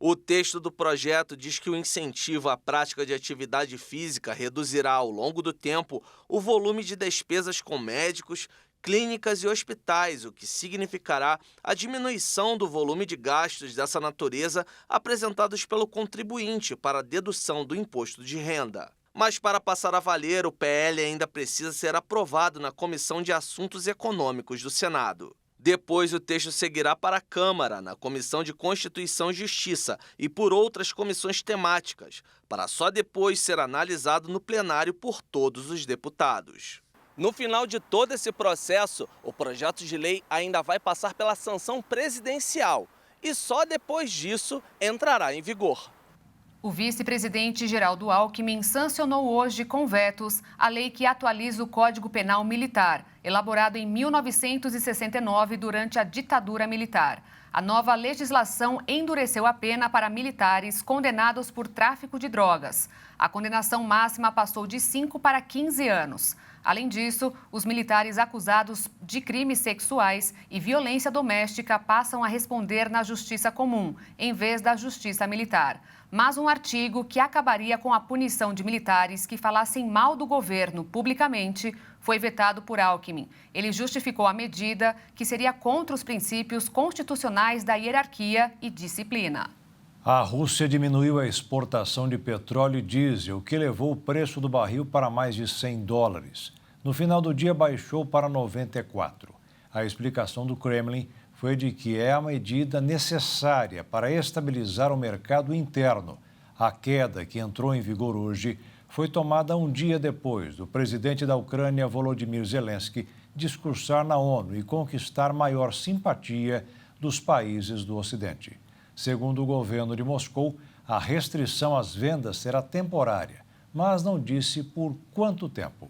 O texto do projeto diz que o incentivo à prática de atividade física reduzirá ao longo do tempo o volume de despesas com médicos, clínicas e hospitais, o que significará a diminuição do volume de gastos dessa natureza apresentados pelo contribuinte para a dedução do imposto de renda. Mas para passar a valer, o PL ainda precisa ser aprovado na Comissão de Assuntos Econômicos do Senado. Depois, o texto seguirá para a Câmara, na Comissão de Constituição e Justiça e por outras comissões temáticas, para só depois ser analisado no plenário por todos os deputados. No final de todo esse processo, o projeto de lei ainda vai passar pela sanção presidencial e só depois disso entrará em vigor. O vice-presidente Geraldo Alckmin sancionou hoje com vetos a lei que atualiza o Código Penal Militar, elaborado em 1969 durante a ditadura militar. A nova legislação endureceu a pena para militares condenados por tráfico de drogas. A condenação máxima passou de 5 para 15 anos. Além disso, os militares acusados de crimes sexuais e violência doméstica passam a responder na justiça comum, em vez da justiça militar. Mas um artigo que acabaria com a punição de militares que falassem mal do governo publicamente foi vetado por Alckmin. Ele justificou a medida, que seria contra os princípios constitucionais da hierarquia e disciplina. A Rússia diminuiu a exportação de petróleo e diesel, o que levou o preço do barril para mais de $100. No final do dia, baixou para 94. A explicação do Kremlin foi de que é a medida necessária para estabilizar o mercado interno. A queda, que entrou em vigor hoje, foi tomada um dia depois do presidente da Ucrânia, Volodymyr Zelensky, discursar na ONU e conquistar maior simpatia dos países do Ocidente. Segundo o governo de Moscou, a restrição às vendas será temporária, mas não disse por quanto tempo.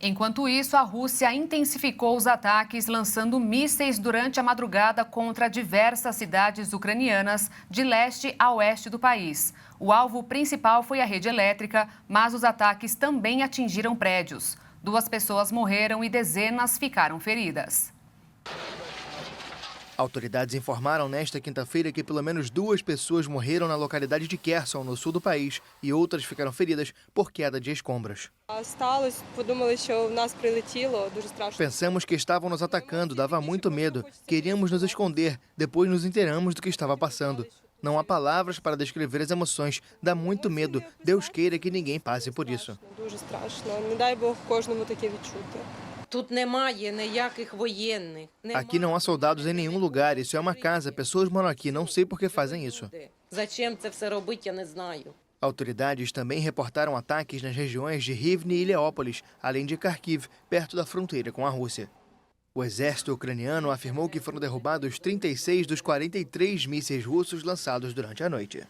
Enquanto isso, a Rússia intensificou os ataques, lançando mísseis durante a madrugada contra diversas cidades ucranianas de leste a oeste do país. O alvo principal foi a rede elétrica, mas os ataques também atingiram prédios. 2 pessoas morreram e dezenas ficaram feridas. Autoridades informaram nesta quinta-feira que pelo menos 2 pessoas morreram na localidade de Kherson, no sul do país, e outras ficaram feridas por queda de escombros. Pensamos que estavam nos atacando, dava muito medo. Queríamos nos esconder, depois nos inteiramos do que estava passando. Não há palavras para descrever as emoções, dá muito medo. Deus queira que ninguém passe por isso. Aqui não há soldados em nenhum lugar, isso é uma casa, pessoas moram aqui, não sei por que fazem isso. Autoridades também reportaram ataques nas regiões de Rivne e Leópolis, além de Kharkiv, perto da fronteira com a Rússia. O exército ucraniano afirmou que foram derrubados 36 dos 43 mísseis russos lançados durante a noite.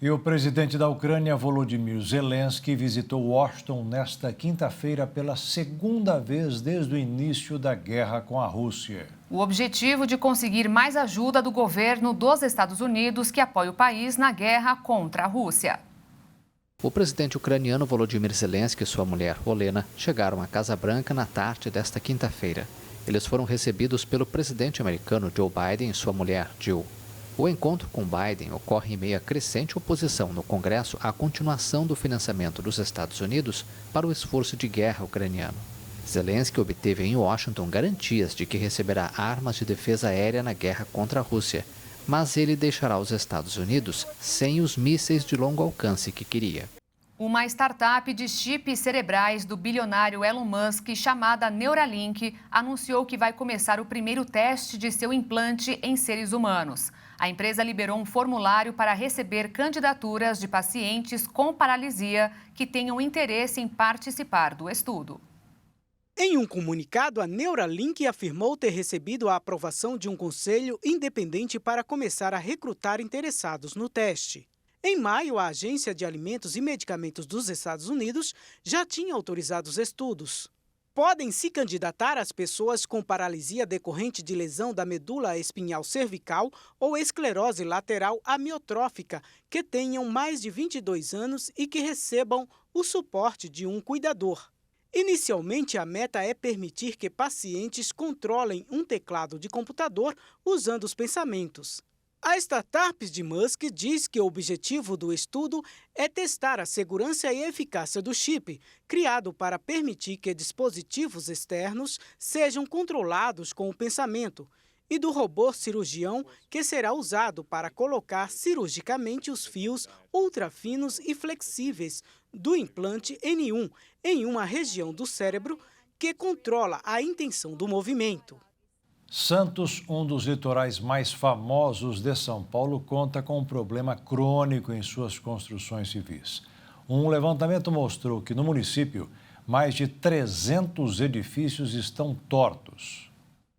E o presidente da Ucrânia, Volodymyr Zelensky, visitou Washington nesta quinta-feira pela 2ª vez desde o início da guerra com a Rússia. O objetivo de conseguir mais ajuda do governo dos Estados Unidos, que apoia o país na guerra contra a Rússia. O presidente ucraniano Volodymyr Zelensky e sua mulher, Olena, chegaram à Casa Branca na tarde desta quinta-feira. Eles foram recebidos pelo presidente americano Joe Biden e sua mulher, Jill. O encontro com Biden ocorre em meio a crescente oposição no Congresso à continuação do financiamento dos Estados Unidos para o esforço de guerra ucraniano. Zelensky obteve em Washington garantias de que receberá armas de defesa aérea na guerra contra a Rússia, mas ele deixará os Estados Unidos sem os mísseis de longo alcance que queria. Uma startup de chips cerebrais do bilionário Elon Musk, chamada Neuralink, anunciou que vai começar o primeiro teste de seu implante em seres humanos. A empresa liberou um formulário para receber candidaturas de pacientes com paralisia que tenham interesse em participar do estudo. Em um comunicado, a Neuralink afirmou ter recebido a aprovação de um conselho independente para começar a recrutar interessados no teste. Em maio, a Agência de Alimentos e Medicamentos dos Estados Unidos já tinha autorizado os estudos. Podem se candidatar as pessoas com paralisia decorrente de lesão da medula espinhal cervical ou esclerose lateral amiotrófica, que tenham mais de 22 anos e que recebam o suporte de um cuidador. Inicialmente, a meta é permitir que pacientes controlem um teclado de computador usando os pensamentos. A startup de Musk diz que o objetivo do estudo é testar a segurança e eficácia do chip, criado para permitir que dispositivos externos sejam controlados com o pensamento, e do robô cirurgião, que será usado para colocar cirurgicamente os fios ultrafinos e flexíveis do implante N1 em uma região do cérebro que controla a intenção do movimento. Santos, um dos litorais mais famosos de São Paulo, conta com um problema crônico em suas construções civis. Um levantamento mostrou que no município, mais de 300 edifícios estão tortos.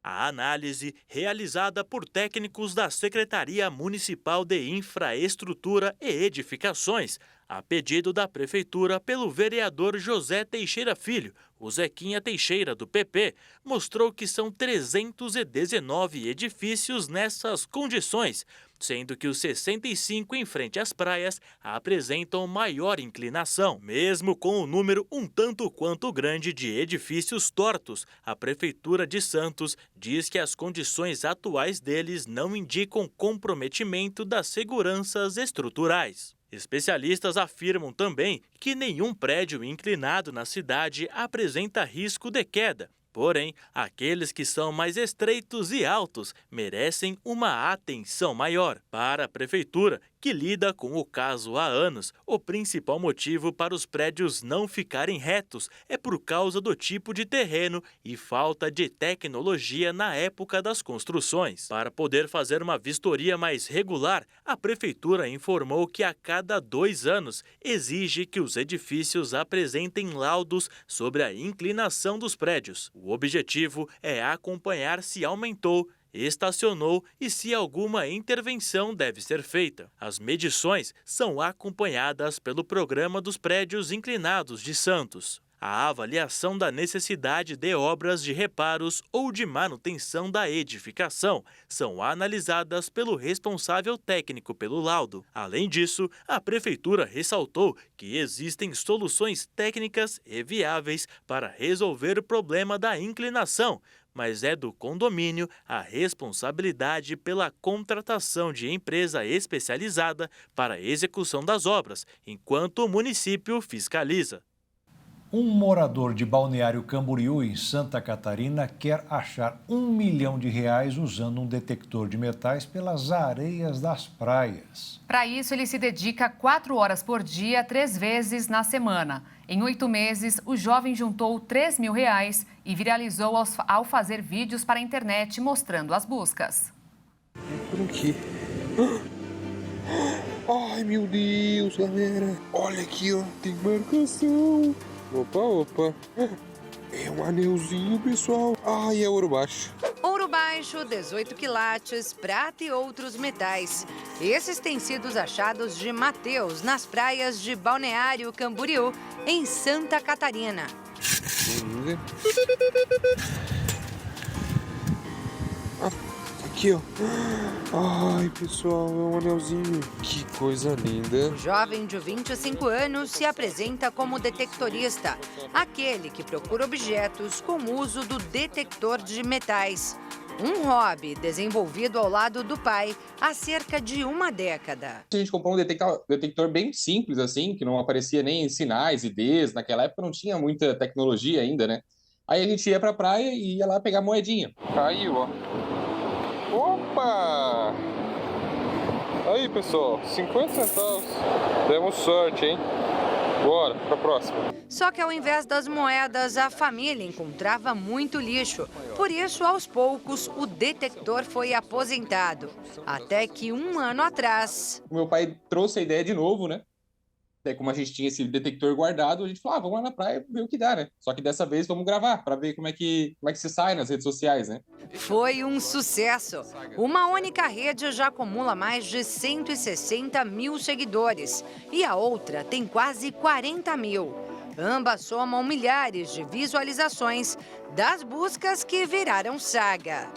A análise, realizada por técnicos da Secretaria Municipal de Infraestrutura e Edificações, a pedido da Prefeitura pelo vereador José Teixeira Filho, o Zequinha Teixeira, do PP, mostrou que são 319 edifícios nessas condições, sendo que os 65 em frente às praias apresentam maior inclinação. Mesmo com o número um tanto quanto grande de edifícios tortos, a Prefeitura de Santos diz que as condições atuais deles não indicam comprometimento das seguranças estruturais. Especialistas afirmam também que nenhum prédio inclinado na cidade apresenta risco de queda. Porém, aqueles que são mais estreitos e altos merecem uma atenção maior. Para a Prefeitura, que lida com o caso há anos, o principal motivo para os prédios não ficarem retos é por causa do tipo de terreno e falta de tecnologia na época das construções. Para poder fazer uma vistoria mais regular, a Prefeitura informou que a cada 2 anos exige que os edifícios apresentem laudos sobre a inclinação dos prédios. O objetivo é acompanhar se aumentou, estacionou e se alguma intervenção deve ser feita. As medições são acompanhadas pelo Programa dos Prédios Inclinados de Santos. A avaliação da necessidade de obras de reparos ou de manutenção da edificação são analisadas pelo responsável técnico pelo laudo. Além disso, a Prefeitura ressaltou que existem soluções técnicas e viáveis para resolver o problema da inclinação, mas é do condomínio a responsabilidade pela contratação de empresa especializada para a execução das obras, enquanto o município fiscaliza. Um morador de Balneário Camboriú, em Santa Catarina, quer achar R$1 milhão usando um detector de metais pelas areias das praias. Para isso, ele se dedica 4 horas por dia, 3 vezes na semana. Em 8 meses, o jovem juntou R$3 mil e viralizou ao fazer vídeos para a internet mostrando as buscas. Por aqui. Ai, meu Deus, galera. Olha aqui, ó. Tem marcação. Opa. É um anelzinho, pessoal. Ai, é ouro baixo. Ouro baixo, 18 quilates, prata e outros metais. Esses têm sido os achados de Matheus nas praias de Balneário Camboriú, em Santa Catarina. Aqui, ó. Ai, pessoal, é um anelzinho. Que coisa linda. O jovem de 25 anos se apresenta como detectorista, aquele que procura objetos com uso do detector de metais. Um hobby desenvolvido ao lado do pai há cerca de 1 década. A gente comprou um detector bem simples, assim, que não aparecia nem sinais, IDs. Naquela época não tinha muita tecnologia ainda, né? Aí a gente ia pra praia e ia lá pegar moedinha. Aí, ó. Opa! Aí, pessoal, 50 centavos. Demos sorte, hein? Bora, pra próxima. Só que ao invés das moedas, a família encontrava muito lixo. Por isso, aos poucos, o detector foi aposentado. Até que um ano atrás... O meu pai trouxe a ideia de novo, né? Daí, como a gente tinha esse detector guardado, a gente falou, vamos lá na praia ver o que dá, né? Só que dessa vez vamos gravar para ver como é que se sai nas redes sociais, né? Foi um sucesso. Uma única rede já acumula mais de 160 mil seguidores e a outra tem quase 40 mil. Ambas somam milhares de visualizações das buscas que viraram saga.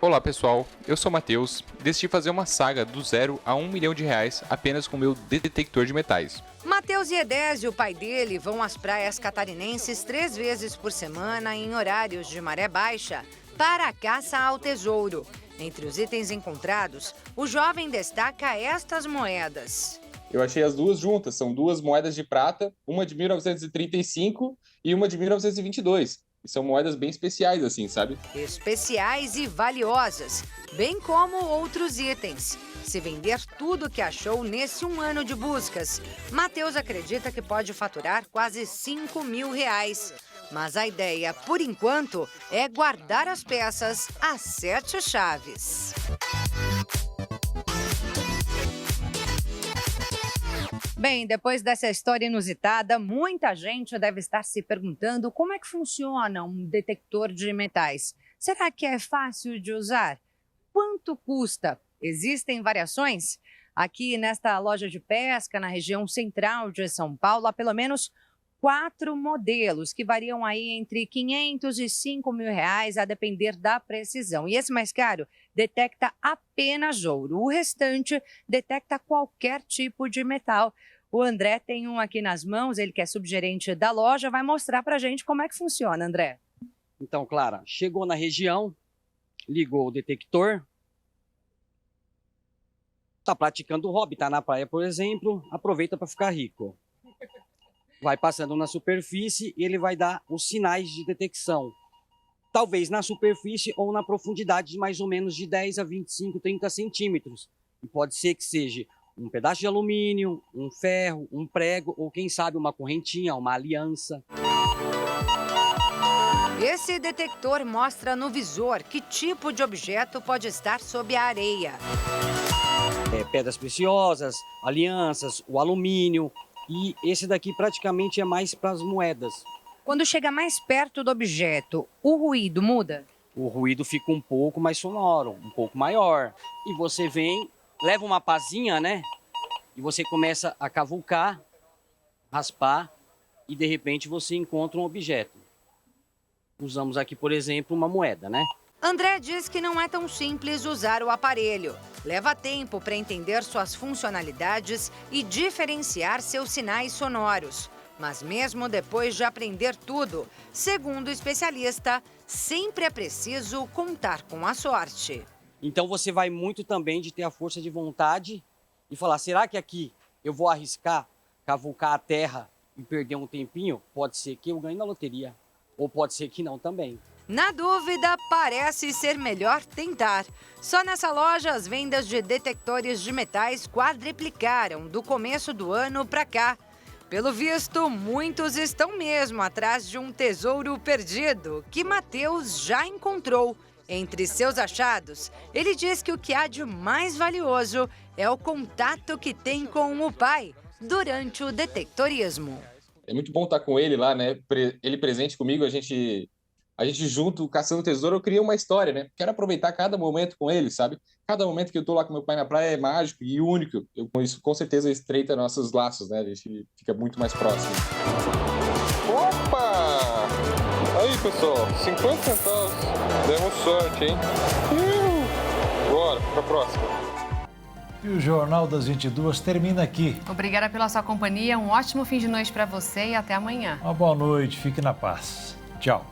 Olá pessoal, eu sou o Matheus e decidi fazer uma saga do 0 a 1 milhão de reais apenas com o meu detector de metais. Matheus e Edésio, o pai dele, vão às praias catarinenses 3 vezes por semana em horários de maré baixa para a caça ao tesouro. Entre os itens encontrados, o jovem destaca estas moedas. Eu achei as duas juntas, são duas moedas de prata, uma de 1935 e uma de 1922. E são moedas bem especiais, assim, sabe? Especiais e valiosas, bem como outros itens. Se vender tudo que achou nesse um ano de buscas, Matheus acredita que pode faturar quase 5 mil reais. Mas a ideia, por enquanto, é guardar as peças a 7 chaves. Bem, depois dessa história inusitada, muita gente deve estar se perguntando como é que funciona um detector de metais. Será que é fácil de usar? Quanto custa? Existem variações? Aqui nesta loja de pesca, na região central de São Paulo, há pelo menos 4 modelos que variam aí entre 500 e 5 mil reais, a depender da precisão. E esse mais caro detecta apenas ouro. O restante detecta qualquer tipo de metal. O André tem um aqui nas mãos, ele que é subgerente da loja, vai mostrar pra gente como é que funciona, André. Então, Clara, chegou na região, ligou o detector, tá praticando o hobby, tá na praia, por exemplo, aproveita para ficar rico. Vai passando na superfície e ele vai dar os sinais de detecção. Talvez na superfície ou na profundidade de mais ou menos de 10 a 25, 30 centímetros. E pode ser que seja um pedaço de alumínio, um ferro, um prego ou quem sabe uma correntinha, uma aliança. Esse detector mostra no visor que tipo de objeto pode estar sob a areia. Pedras preciosas, alianças, o alumínio. E esse daqui praticamente é mais para as moedas. Quando chega mais perto do objeto, o ruído muda? O ruído fica um pouco mais sonoro, um pouco maior. E você vem, leva uma pazinha, né? E você começa a cavucar, raspar e de repente você encontra um objeto. Usamos aqui, por exemplo, uma moeda, né? André diz que não é tão simples usar o aparelho. Leva tempo para entender suas funcionalidades e diferenciar seus sinais sonoros. Mas mesmo depois de aprender tudo, segundo o especialista, sempre é preciso contar com a sorte. Então você vai muito também de ter a força de vontade e falar, será que aqui eu vou arriscar, cavucar a terra e perder um tempinho? Pode ser que eu ganhe na loteria, ou pode ser que não também. Na dúvida, parece ser melhor tentar. Só nessa loja, as vendas de detectores de metais quadriplicaram do começo do ano para cá. Pelo visto, muitos estão mesmo atrás de um tesouro perdido que Matheus já encontrou. Entre seus achados, ele diz que o que há de mais valioso é o contato que tem com o pai durante o detectorismo. É muito bom estar com ele lá, né? Ele presente comigo, a gente junto, caçando tesouro, eu criei uma história, né? Quero aproveitar cada momento com ele, sabe? Cada momento que eu tô lá com meu pai na praia é mágico e único. Com isso, com certeza, estreita nossos laços, né? A gente fica muito mais próximo. Opa! Aí, pessoal, 50 centavos. Demos sorte, hein? Bora, pra próxima. E o Jornal das 22 termina aqui. Obrigada pela sua companhia, um ótimo fim de noite para você e até amanhã. Uma boa noite, fique na paz. Tchau.